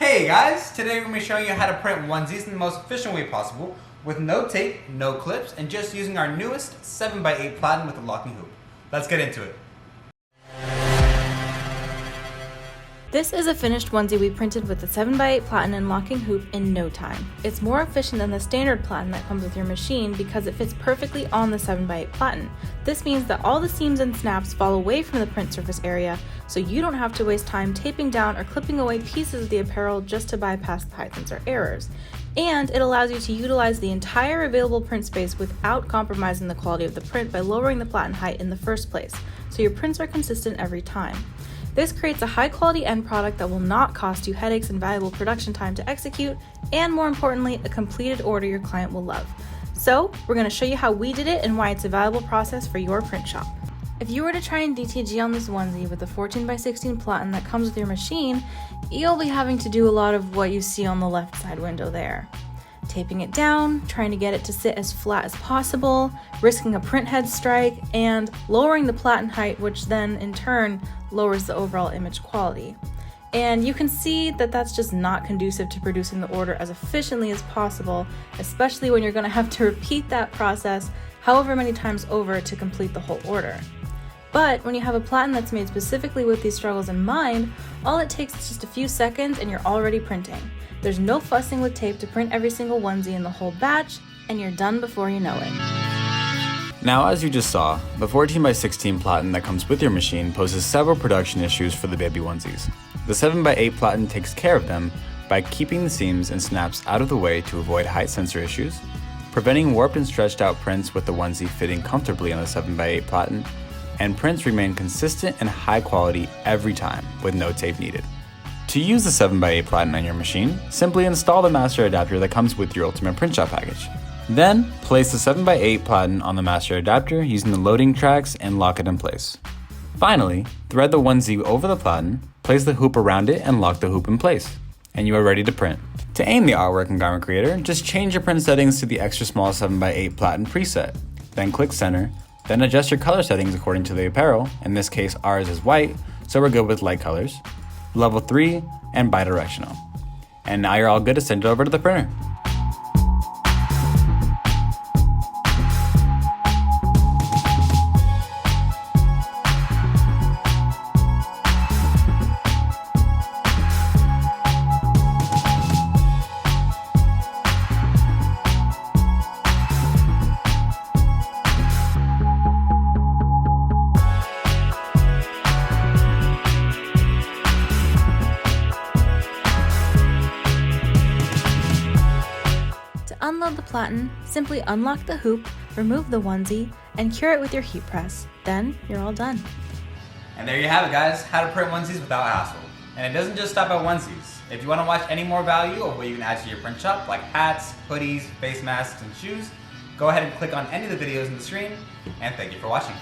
Hey guys, today we're going to be showing you how to print onesies in the most efficient way possible with no tape, no clips, and just using our newest 7x8 Platen with a locking hoop. Let's get into it. This is a finished onesie we printed with the 7x8 Platen and locking hoop in no time. It's more efficient than the standard Platen that comes with your machine because it fits perfectly on the 7x8 Platen. This means that all the seams and snaps fall away from the print surface area, so you don't have to waste time taping down or clipping away pieces of the apparel just to bypass the height sensor errors. And it allows you to utilize the entire available print space without compromising the quality of the print by lowering the Platen height in the first place, so your prints are consistent every time. This creates a high-quality end product that will not cost you headaches and valuable production time to execute, and more importantly, a completed order your client will love. So, we're going to show you how we did it and why it's a valuable process for your print shop. If you were to try and DTG on this onesie with the 14x16 Platen that comes with your machine, you'll be having to do a lot of what you see on the left side window there. Taping it down, trying to get it to sit as flat as possible, risking a print head strike, and lowering the Platen height, which then in turn lowers the overall image quality. And you can see that that's just not conducive to producing the order as efficiently as possible, especially when you're going to have to repeat that process however many times over to complete the whole order. But when you have a Platen that's made specifically with these struggles in mind, all it takes is just a few seconds and you're already printing. There's no fussing with tape to print every single onesie in the whole batch, and you're done before you know it. Now, as you just saw, the 14x16 Platen that comes with your machine poses several production issues for the baby onesies. The 7x8 Platen takes care of them by keeping the seams and snaps out of the way to avoid height sensor issues, preventing warped and stretched out prints with the onesie fitting comfortably on the 7x8 Platen, and prints remain consistent and high quality every time with no tape needed. To use the 7x8 Platen on your machine, simply install the master adapter that comes with your Ultimate Print Shop package. Then, place the 7x8 Platen on the master adapter using the loading tracks and lock it in place. Finally, thread the onesie over the Platen, place the hoop around it and lock the hoop in place, and you are ready to print. To aim the artwork in Garment Creator, just change your print settings to the extra small 7x8 Platen preset, then click center, then adjust your color settings according to the apparel. In this case, ours is white, so we're good with light colors, level 3, and bidirectional. And now you're all good to send it over to the printer. To unload the Platen, simply unlock the hoop, remove the onesie, and cure it with your heat press. Then, you're all done. And there you have it guys, how to print onesies without hassle. And it doesn't just stop at onesies. If you want to watch any more value of what you can add to your print shop, like hats, hoodies, face masks, and shoes, go ahead and click on any of the videos on the screen, and thank you for watching.